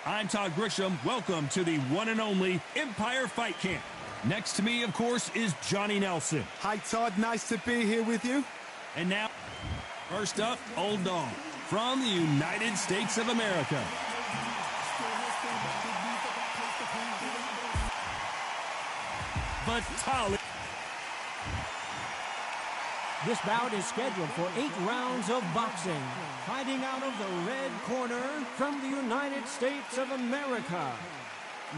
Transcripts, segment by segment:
I'm Todd Grisham. Welcome to the one and only Empire Fight Camp. Next to me, of course, is Johnny Nelson. Hi, Todd. Nice to be here with you. And now, first up, Old Dog from the United States of America. Vitali. This bout is scheduled for 8 rounds of boxing. Fighting out of the red corner from the United States of America.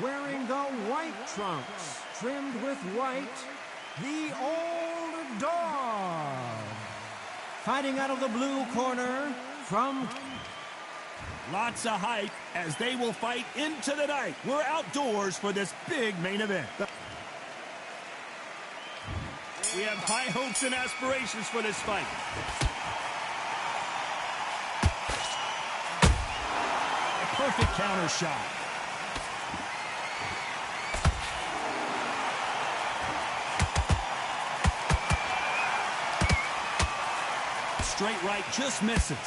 Wearing the white trunks, trimmed with white, the Old Dog. Fighting out of the blue corner from... Lots of hype as they will fight into the night. We're outdoors for this big main event. We have high hopes and aspirations for this fight. A perfect counter shot. Straight right just misses.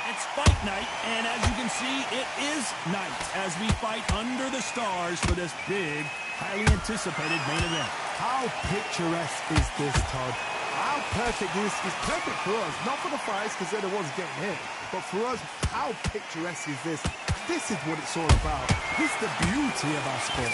It's fight night, and as you can see, it is night as we fight under the stars for this big, highly anticipated main event. How picturesque is this, Todd? How perfect is perfect for us, not for the fighters because they're the ones getting hit, but for us, how picturesque is this? This is what it's all about. This is the beauty of our sport.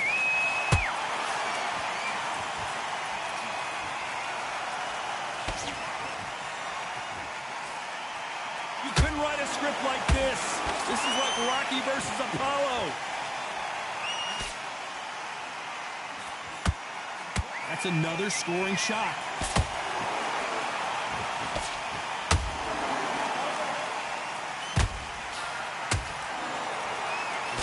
Write a script like this. This is like Rocky versus Apollo. That's another scoring shot.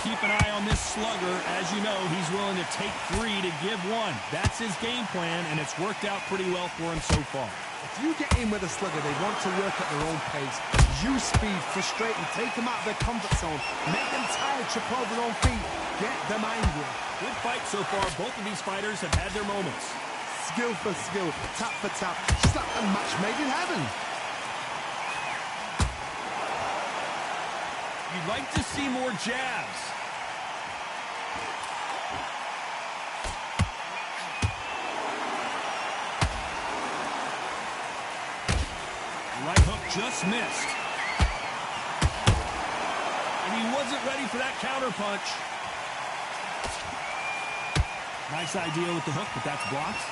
Keep an eye on this slugger. As you know, he's willing to take 3 to give 1. That's his game plan, and it's worked out pretty well for him so far. If you get in with a slugger, they want to work at their own pace. Use speed, frustrate them, take them out of their comfort zone, make them tired, trip over their own feet, get them angry. Good fight so far. Both of these fighters have had their moments. Skill for skill, tap for tap, just like a match made in heaven. You'd like to see more jabs. Right hook just missed. And he wasn't ready for that counter punch. Nice idea with the hook, but that's blocked.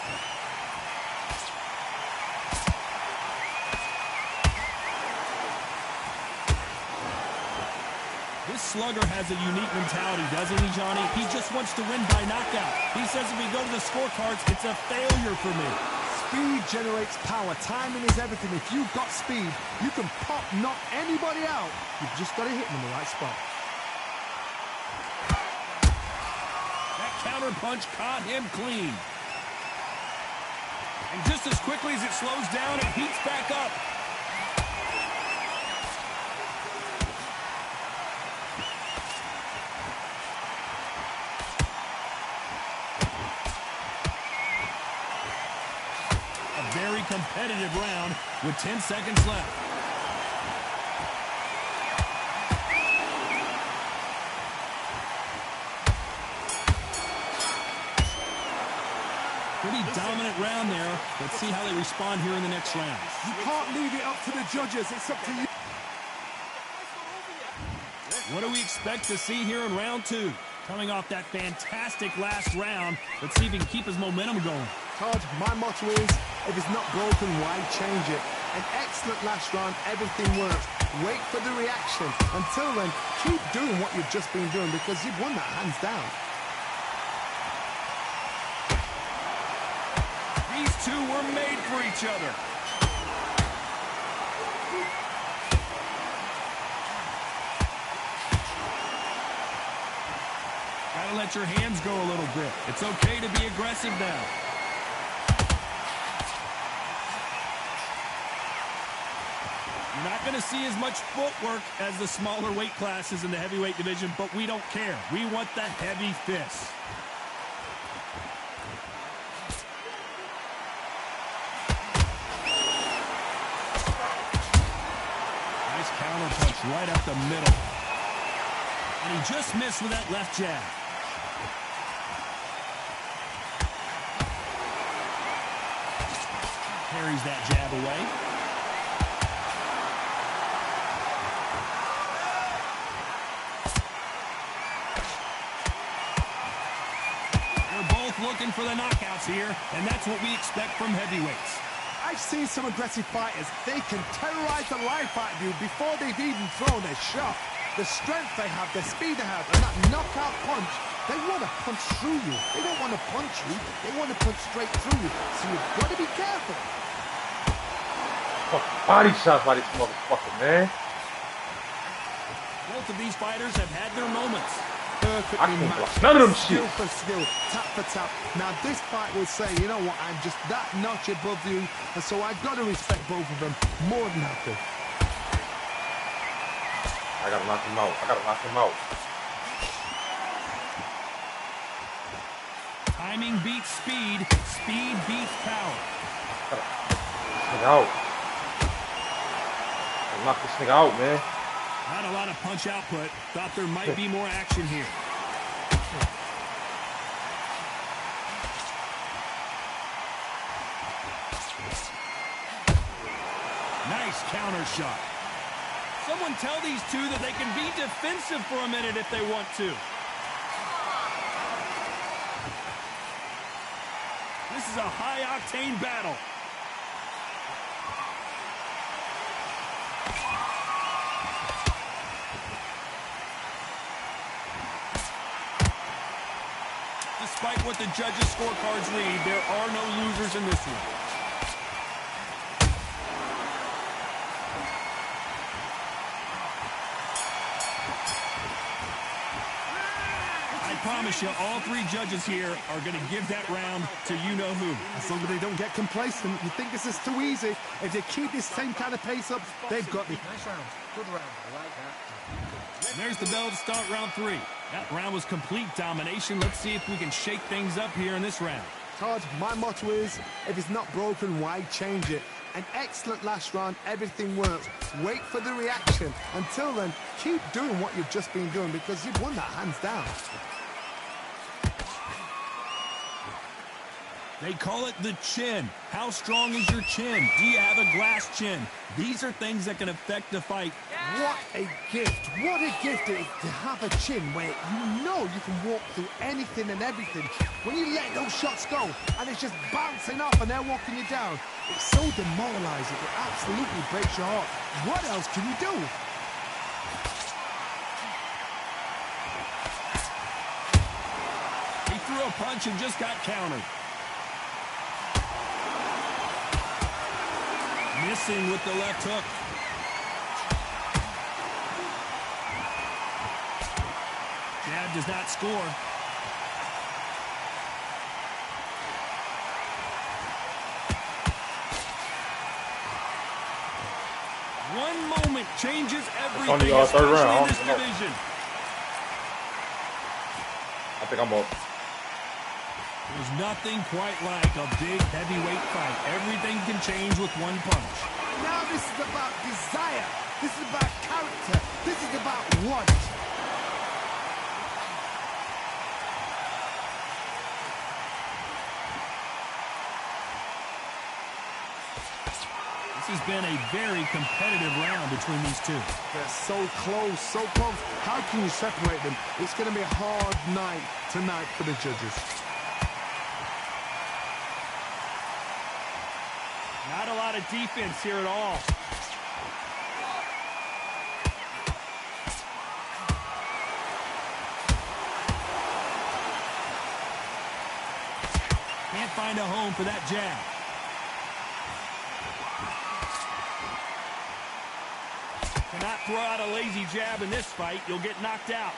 This slugger has a unique mentality, doesn't he, Johnny? He just wants to win by knockout. He says if we go to the scorecards, it's a failure for me. Speed generates power. Timing is everything. If you've got speed, you can pop, knock anybody out. You've just got to hit them in the right spot. That counter punch caught him clean. And just as quickly as it slows down, it heats back up. Very competitive round with 10 seconds left. Pretty dominant round there. Let's see how they respond here in the next round. You can't leave it up to the judges. It's up to you. What do we expect to see here in round 2? Coming off that fantastic last round, let's see if he can keep his momentum going. Todd, my motto is, if it's not broken, why change it? An excellent last round, everything works. Wait for the reaction. Until then, keep doing what you've just been doing because you've won that hands down. These two were made for each other. Gotta let your hands go a little bit. It's okay to be aggressive now. You're not going to see as much footwork as the smaller weight classes in the heavyweight division, but we don't care. We want the heavy fists. counter punch right up the middle. And he just missed with that left jab. Carries that jab away. They're both looking for the knockouts here, and that's what we expect from heavyweights. I've seen some aggressive fighters. They can terrorize the life out of you before they've even thrown their shot. The strength they have, the speed they have, and that knockout punch, they want to punch through you. They don't want to punch you. They want to punch straight through you. So you've got to be careful. Body shots by this motherfucker, man. Both of these fighters have had their moments. Perfectly matched. None of them skill shit. for skill, tap for tap. Now this fight will say, you know what, I'm just that notch above you, and so I've got to respect both of them more than happy. I gotta knock him out. I gotta knock him out. Timing beats speed. Speed beats power. This nigga out. Knock this nigga out, man. Not a lot of punch output. Thought there might be more action here. Nice counter shot. Someone tell these two that they can be defensive for a minute if they want to. This is a high-octane battle. Despite what the judges' scorecards read, there are no losers in this one. I promise you, all three judges here are going to give that round to you-know-who. As long as they don't get complacent, you think this is too easy. If they keep this same kind of pace up, they've got the... Nice round. Good round. I like that. And there's the bell to start round 3. That round was complete domination. Let's see if we can shake things up here in this round. Todd, my motto is, if it's not broken, why change it? An excellent last round, everything works. Wait for the reaction. Until then, keep doing what you've just been doing because you've won that hands down. They call it the chin. How strong is your chin? Do you have a glass chin? These are things that can affect the fight. What a gift. What a gift it is to have a chin where you know you can walk through anything and everything. When you let those shots go and it's just bouncing off and they're walking you down, it's so demoralizing. It absolutely breaks your heart. What else can you do? He threw a punch and just got countered. Missing with the left hook. Jab does not score. One moment changes everything, Only our third especially round. in this division. I think I'm up. There's nothing quite like a big heavyweight fight. Everything can change with one punch. Now this is about desire. This is about character. This is about want. This has been a very competitive round between these two. They're so close, so close. How can you separate them? It's going to be a hard night tonight for the judges. Not a lot of defense here at all. Can't find a home for that jab. Cannot throw out a lazy jab in this fight. You'll get knocked out.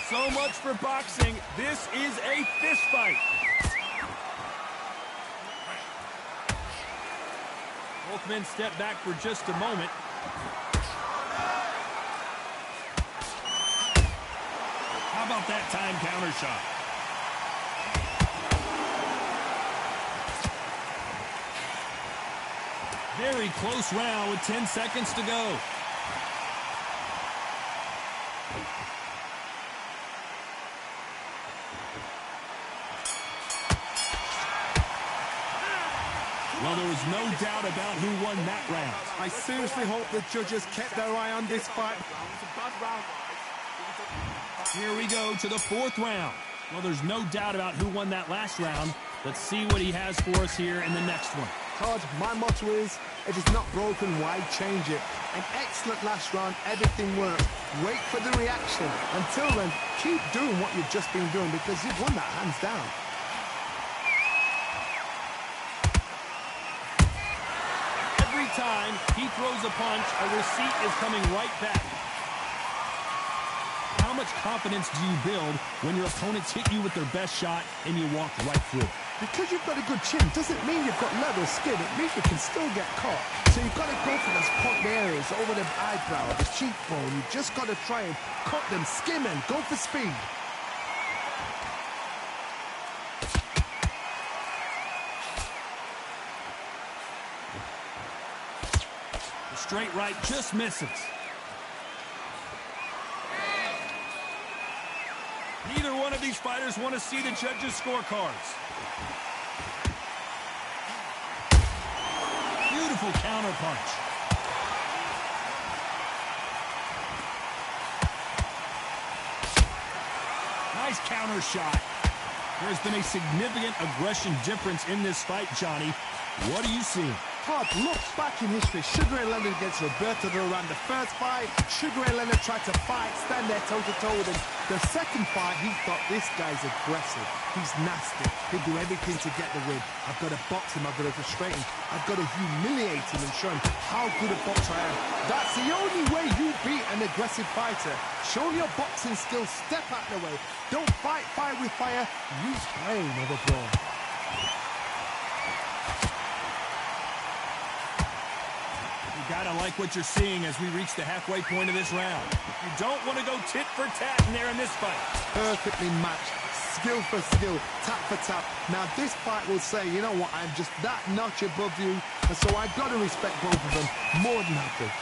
So much for boxing. This is a fist fight. Both men step back for just a moment. How about that time counter shot? Very close round with 10 seconds to go. Well, there was no doubt about who won that round. I seriously hope the judges kept their eye on this fight. Here we go to the fourth round. Well, there's no doubt about who won that last round. Let's see what he has for us here in the next one. Todd, my motto is, if it's not broken, why change it? An excellent last round, everything worked. Wait for the reaction. Until then, keep doing what you've just been doing because you've won that hands down. Every time he throws a punch, a receipt is coming right back. How much confidence do you build when your opponents hit you with their best shot and you walk right through? Because you've got a good chin doesn't mean you've got leather skin. It means you can still get caught. So you've got to go for those point areas over the eyebrow, the cheekbone. You've just got to try and cut them, skim and go for speed. The straight right just misses. Neither one of these fighters want to see the judges' scorecards. Beautiful counter punch. Nice counter shot. There's been a significant aggression difference in this fight, Johnny. What do you see? Todd, look back in history. Sugar Ray Leonard against Roberto Duran. The first fight, Sugar Ray Leonard tried to fight, stand there toe-to-toe with him. The second fight, he thought, this guy's aggressive. He's nasty. He'll do everything to get the win. I've got to box him. I've got to frustrate him. I've got to humiliate him and show him how good a boxer I am. That's the only way you beat an aggressive fighter. Show your boxing skills. Step out of the way. Don't fight fire with fire. Use brain over brawn. Gotta like what you're seeing as we reach the halfway point of this round. You don't want to go tit for tat in there in this fight. Perfectly matched, skill for skill, tap for tap. Now this fight will say, you know what, I'm just that notch above you, and so I've got to respect both of them more than happy.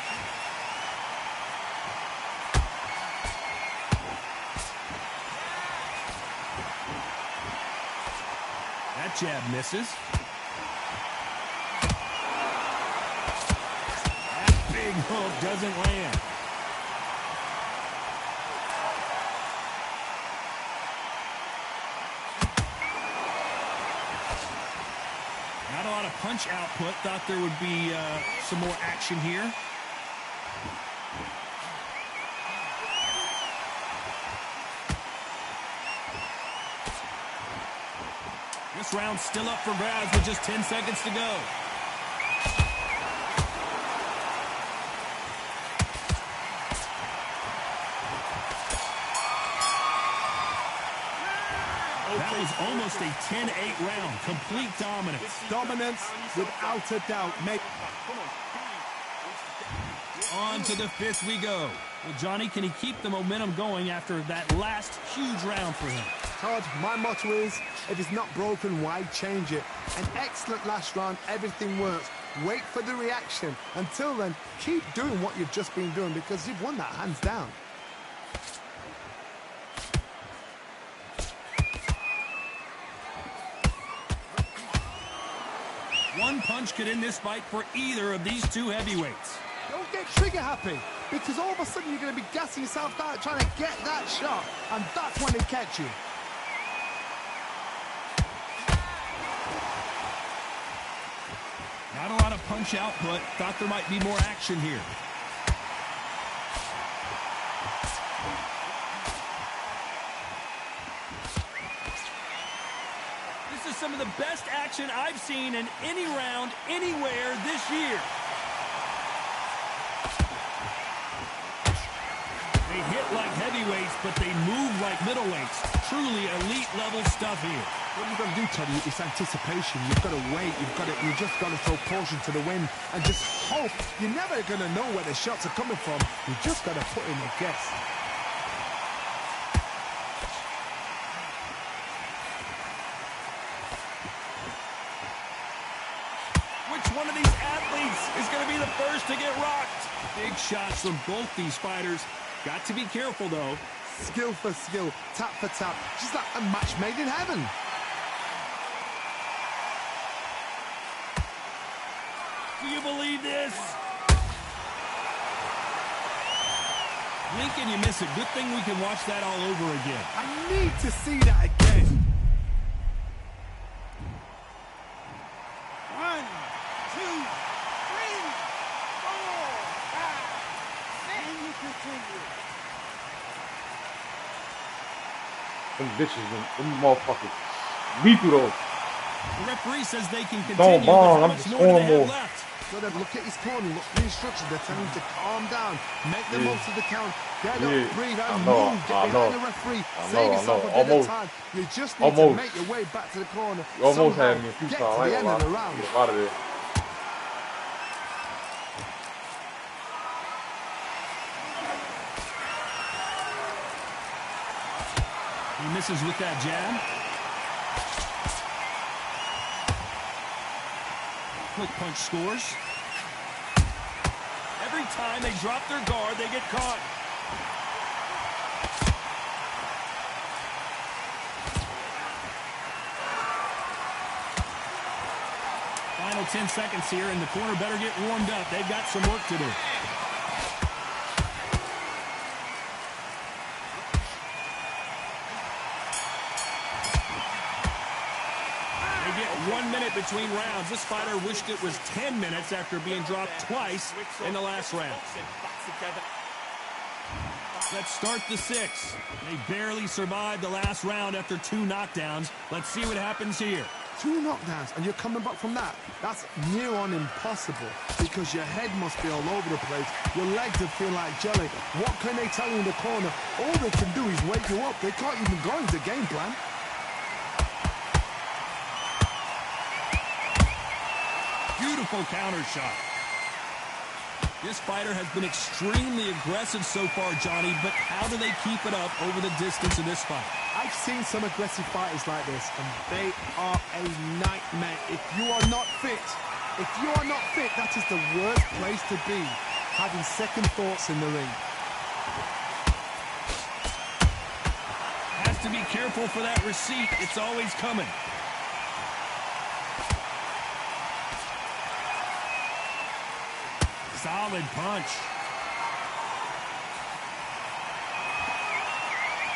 That jab misses. Big hook doesn't land. Not a lot of punch output. Thought there would be some more action here. This round's still up for grabs with just 10 seconds to go. That was almost a 10-8 round. Complete dominance. Dominance, without a doubt. On to the fifth we go. Well, Johnny, can he keep the momentum going after that last huge round for him? Todd, my motto is, if it's not broken, why change it? An excellent last round, everything works. Wait for the reaction. Until then, keep doing what you've just been doing because you've won that hands down. One punch could end this fight for either of these two heavyweights. Don't get trigger happy, because all of a sudden you're going to be gassing yourself out trying to get that shot, and that's when they catch you. Not a lot of punch output. Thought there might be more action here. This is some of the best action I've seen in any round, anywhere this year. They hit like heavyweights, but they move like middleweights. Truly elite level stuff here. What you've got to do, Toddy, is anticipation. You've got to wait. You just got to throw caution to the wind and just hope. You're never going to know where the shots are coming from. You just got to put in a guess. Which one of these athletes is going to be the first to get rocked. Big shots from both these fighters. Got to be careful, though. Skill for skill, tap for tap. Just like a match made in heaven. Do you believe this? Lincoln, you miss it. Good thing we can watch that all over again. I need to see that again. 1, 2, 3, 4, 5. And you continue. Them bitches, them motherfuckers. Me through those. The referee says they can continue. Don't bong, There's I'm much just more they going have more. left. So then look at his corner, look at the instructions. They're telling him to calm down, make the most of the count, get up, breathe out, move, get behind the referee, save yourself a bit of time. You just need to make your way back to the corner. You almost Somehow had me a few get times. to I the ain't end of gonna the lie. round. Get out of there. He misses with that jab. Quick punch scores. Every time they drop their guard, they get caught. Final 10 seconds here, and the corner better get warmed up. They've got some work to do. They get 1 minute between rounds. This fighter wished it was 10 minutes after being dropped twice in the last round. Let's start the 6. They barely survived the last round after 2 knockdowns. Let's see what happens here. 2 knockdowns and you're coming back from that. That's near on impossible because your head must be all over the place. Your legs will feel like jelly. What can they tell you in the corner? All they can do is wake you up. They can't even go into game plan. Beautiful counter shot. This fighter has been extremely aggressive so far, Johnny, but how do they keep it up over the distance of this fight? I've seen some aggressive fighters like this, and they are a nightmare. If you are not fit, that is the worst place to be, having second thoughts in the ring. Has to be careful for that receipt. It's always coming. Solid punch.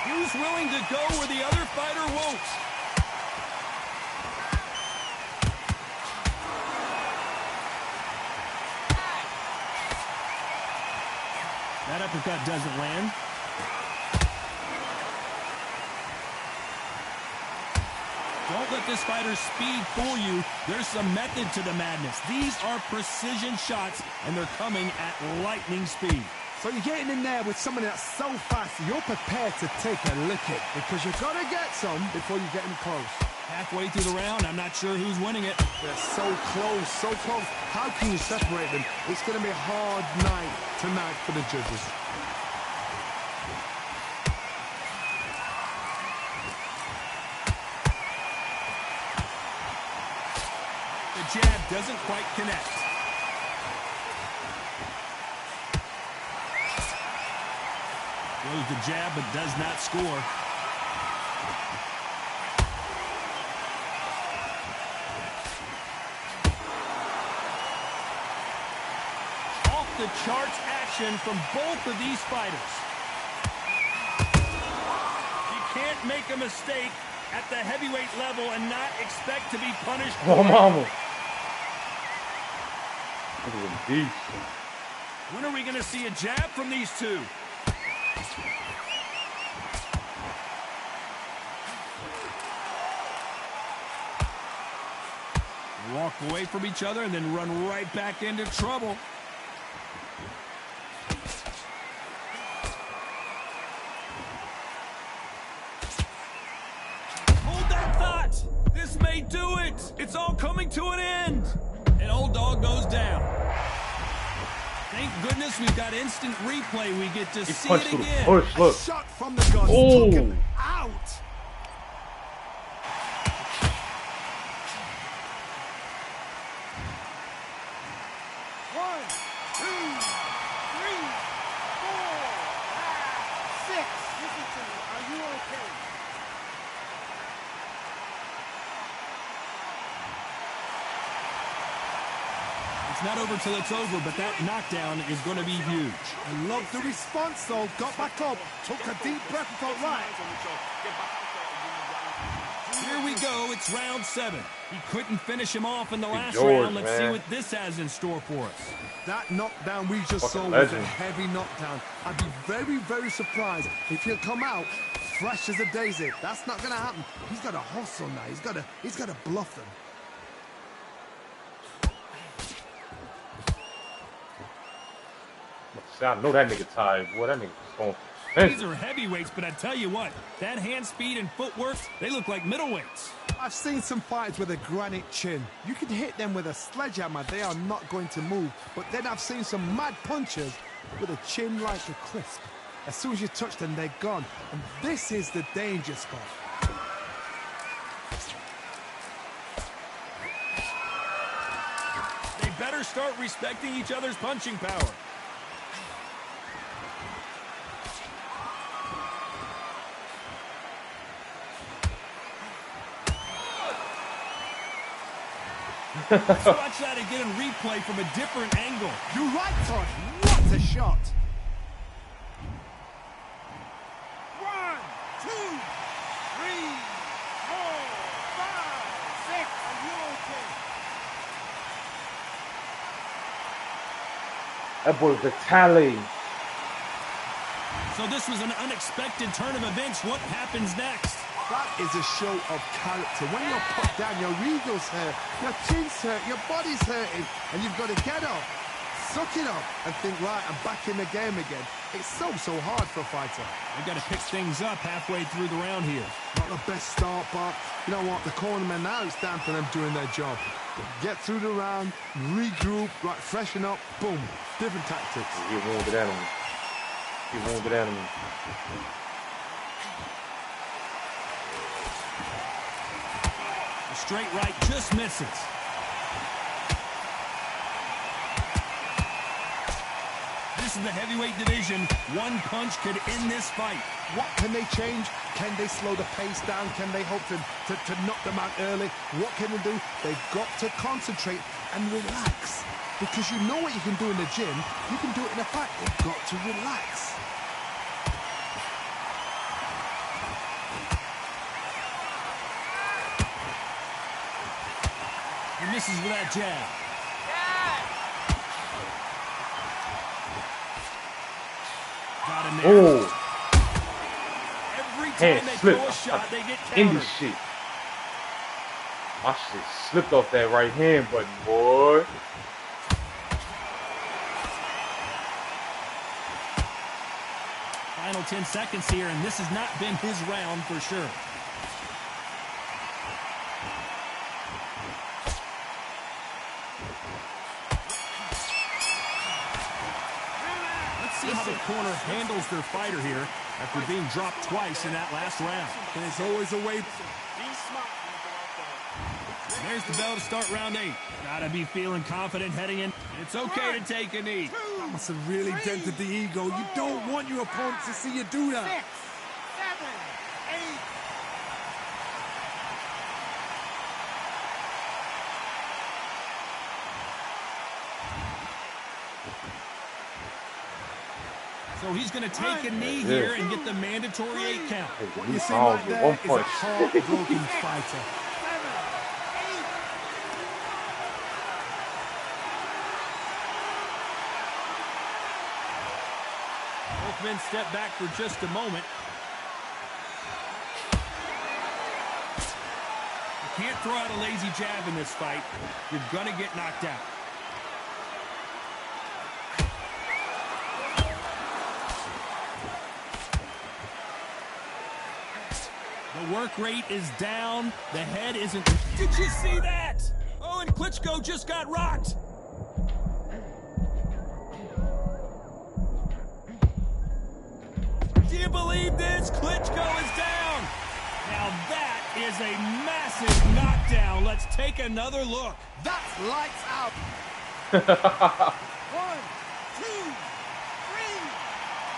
Who's willing to go where the other fighter won't? That uppercut doesn't land. Don't let this fighter's speed fool you. There's some method to the madness. These are precision shots, and they're coming at lightning speed. So you're getting in there with someone that's so fast, you're prepared to take a licking because you've got to get some before you get them close. Halfway through the round, I'm not sure who's winning it. They're so close, so close. How can you separate them? It's going to be a hard night tonight for the judges. The jab doesn't quite connect. Throws the jab, but does not score. Off the charts action from both of these fighters. You can't make a mistake at the heavyweight level and not expect to be punished. Oh, mama. Look at them beast. When are we going to see a jab from these two? Walk away from each other and then run right back into trouble. Hold that thought. This may do it. It's all coming to an end. And old dog goes down. Thank goodness we've got instant replay. We get to see it again. Push, look. A shot from the guns took him out. It's not over till it's over, but that knockdown is going to be huge. I love the response, though. Got back up, took a deep breath and thought, right. Here we go. It's round 7. He couldn't finish him off in the last George, round. Let's see man. what this has in store for us. That knockdown we just saw Fucking was a legend. heavy knockdown. I'd be very, very surprised if he'll come out fresh as a daisy. That's not going to happen. He's got to hustle now. He's got to bluff them. I know that nigga tired, boy. That nigga's going These are heavyweights, but I tell you what, that hand speed and footwork, they look like middleweights. I've seen some fighters with a granite chin. You can hit them with a sledgehammer, they are not going to move. But then I've seen some mad punchers with a chin like a crisp. As soon as you touch them, they're gone. And this is the danger spot. They better start respecting each other's punching power. Let's watch that again and replay from a different angle. You're right, Todd. What a shot. 1, 2, 3, 4, 5, 6. Are you okay? That boy Vitaly. So this was an unexpected turn of events. What happens next? That is a show of character. When you're put down, your ego's hurt, your chin's hurt, your body's hurting, and you've got to get up, suck it up, and think, right, I'm back in the game again. It's so hard for a fighter. They've got to pick things up halfway through the round here. Not the best start, but you know what? The cornermen now, it's down to them doing their job. Get through the round, regroup, right, freshen up, boom. Different tactics. He a wounded animal. He a wounded animal. The straight right just misses. This is the heavyweight division. One punch could end this fight. What can they change? Can they slow the pace down? Can they hope to knock them out early? What can they do? They've got to concentrate and relax. Because you know what you can do in the gym, you can do it in a fight. They've got to relax. He misses with that jab. Got him there. Oh, Every time hand they slip. throw a shot, they get Indie countered. shit. My shit slipped off that right hand button, boy. Final 10 seconds here, and this has not been his round for sure. Let's see how the corner handles their fighter here after being dropped twice in that last round. There's always a way. There's the bell to start round 8. Gotta be feeling confident heading in. It's okay to take a knee. That must have really dented the ego. You don't want your opponent to see you do that. 6, 7, 8. So he's going to take a knee here and get the mandatory 8 count. What you see right there is a heartbroken fighter. Both men step back for just a moment. You can't throw out a lazy jab in this fight. You're going to get knocked out. The work rate is down. The head isn't... Did you see that? Oh, and Klitschko just got rocked. Do you believe this? Klitschko is down. Now that is a massive knockdown. Let's take another look. That's lights out. 1, 2, 3,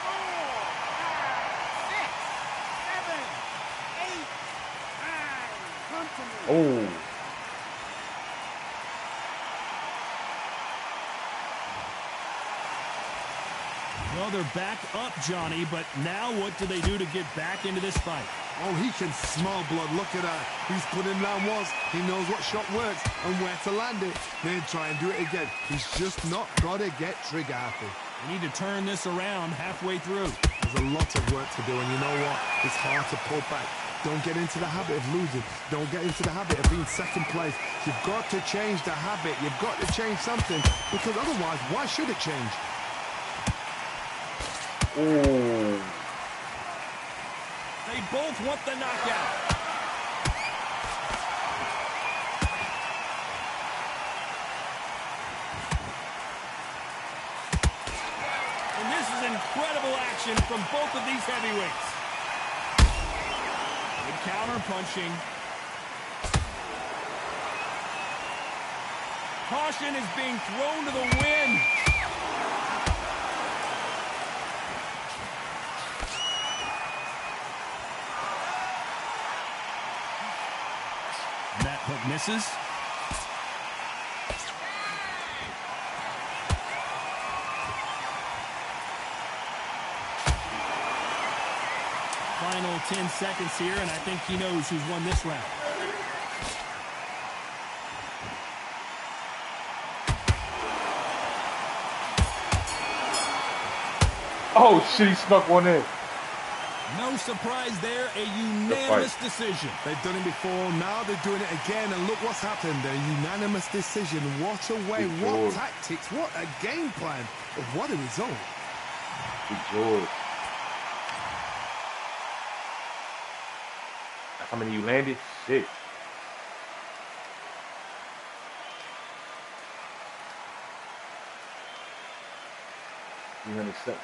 4, 5, 6, 7, 8, 9. Come to me. Oh. Well, they're back up, Johnny, but now what do they do to get back into this fight? Oh, he can smell blood. Look at that. He's put him down once. He knows what shot works and where to land it. Then try and do it again. He's just not got to get trigger happy. We need to turn this around halfway through. There's a lot of work to do, and you know what? It's hard to pull back. Don't get into the habit of losing. Don't get into the habit of being second place. You've got to change the habit. You've got to change something, because otherwise, why should it change? Oh. They both want the knockout. And this is incredible action from both of these heavyweights. Good counter punching. Caution is being thrown to the wind. That hook misses. Final 10 seconds here, and I think he knows who's won this round. Oh, shit, he snuck one in. No surprise there, a unanimous decision. They've done it before, now they're doing it again, and look what's happened. A unanimous decision. What a way, what tactics, what a game plan, what a result. Good George. How many you landed? 6. You understand?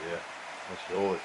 Yeah, that's yours.